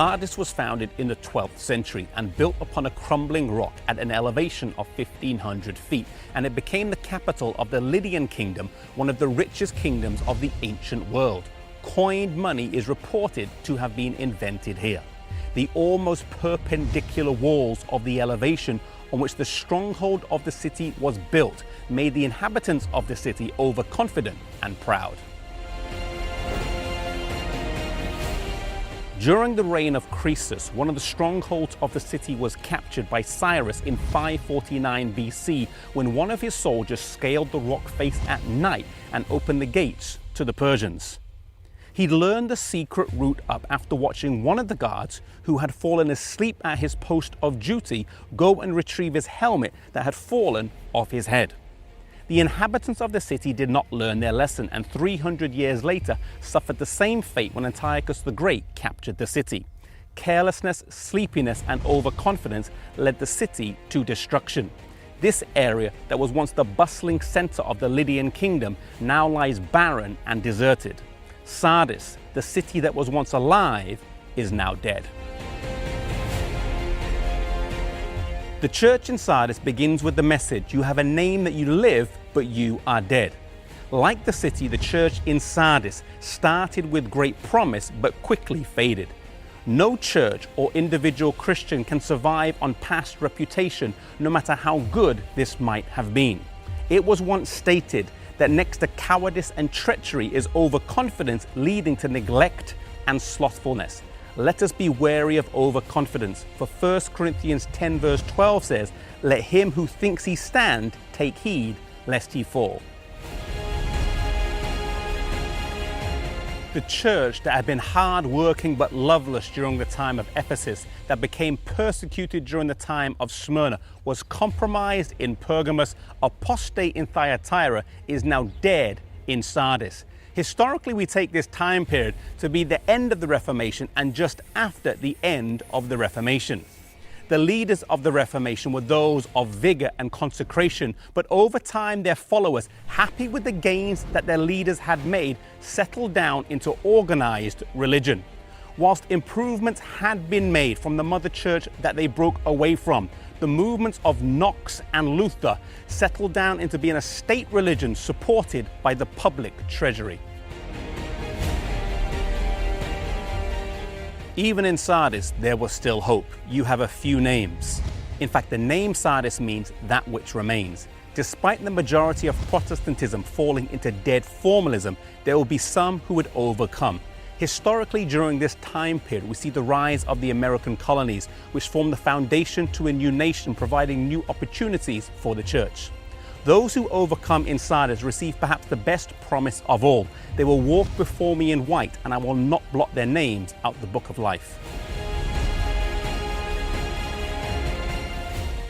Sardis was founded in the 12th century and built upon a crumbling rock at an elevation of 1,500 feet, and it became the capital of the Lydian kingdom, one of the richest kingdoms of the ancient world. Coined money is reported to have been invented here. The almost perpendicular walls of the elevation on which the stronghold of the city was built made the inhabitants of the city overconfident and proud. During the reign of Croesus, one of the strongholds of the city was captured by Cyrus in 549 BC when one of his soldiers scaled the rock face at night and opened the gates to the Persians. He learned the secret route up after watching one of the guards, who had fallen asleep at his post of duty, go and retrieve his helmet that had fallen off his head. The inhabitants of the city did not learn their lesson, and 300 years later suffered the same fate when Antiochus the Great captured the city. Carelessness, sleepiness, and overconfidence led the city to destruction. This area that was once the bustling center of the Lydian kingdom now lies barren and deserted. Sardis, the city that was once alive, is now dead. The church in Sardis begins with the message, "You have a name that you live, but you are dead." Like the city, the church in Sardis started with great promise, but quickly faded. No church or individual Christian can survive on past reputation, no matter how good this might have been. It was once stated that next to cowardice and treachery is overconfidence, leading to neglect and slothfulness. Let us be wary of overconfidence, for 1 Corinthians 10 verse 12 says, "Let him who thinks he stand take heed lest he fall." The church that had been hard-working but loveless during the time of Ephesus, that became persecuted during the time of Smyrna, was compromised in Pergamos, apostate in Thyatira, is now dead in Sardis. Historically, we take this time period to be the end of the Reformation and just after the end of the Reformation. The leaders of the Reformation were those of vigor and consecration, but over time their followers, happy with the gains that their leaders had made, settled down into organized religion. Whilst improvements had been made from the mother church that they broke away from, the movements of Knox and Luther settled down into being a state religion supported by the public treasury. Even in Sardis, there was still hope. You have a few names. In fact, the name Sardis means that which remains. Despite the majority of Protestantism falling into dead formalism, there will be some who would overcome. Historically, during this time period, we see the rise of the American colonies, which form the foundation to a new nation, providing new opportunities for the church. Those who overcome in Sardis receive perhaps the best promise of all. They will walk before me in white, and I will not blot their names out the book of life.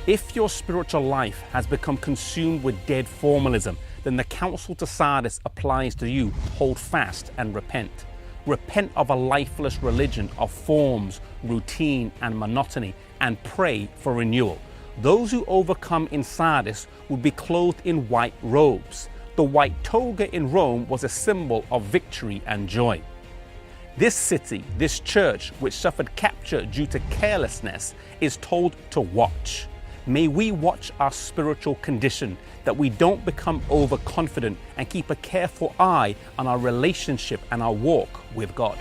If your spiritual life has become consumed with dead formalism, then the counsel to Sardis applies to you. Hold fast and repent. Repent of a lifeless religion of forms, routine, and monotony, and pray for renewal. Those who overcome in Sardis would be clothed in white robes. The white toga in Rome was a symbol of victory and joy. This city, this church, which suffered capture due to carelessness, is told to watch. May we watch our spiritual condition, that we don't become overconfident, and keep a careful eye on our relationship and our walk with God.